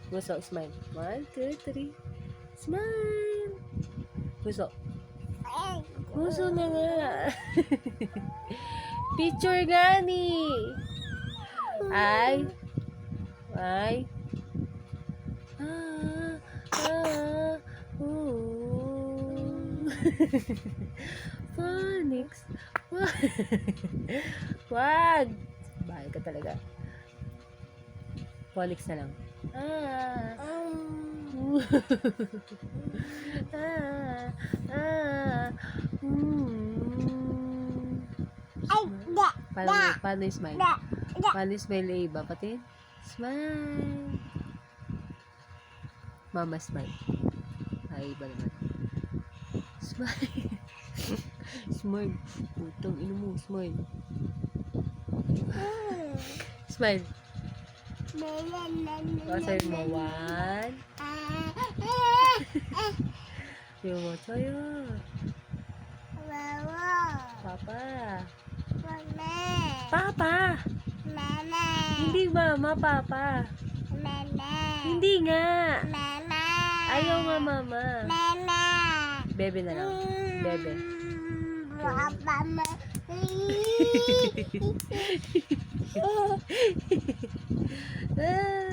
Puso, smile. 1, 2, 3. Smile. Puso. Puso na nga. Picture gani. Ay. Ay. Phonics. Wag. Bahay ka talaga. Phonics na lang. Paano yung smile? Paano yung smile na iba? Pati? Smile. Mama, smile. Ay, iba naman. Smile. Smile. Putang ino mo. Smile. Smile. Sa'yo mo. 1. Sa'yo mo. Sa'yo. Papa. Papa. Hindi mama, papa. Hindi nga. Ayaw nga mama. Bebe na lang. Bebe. Ah.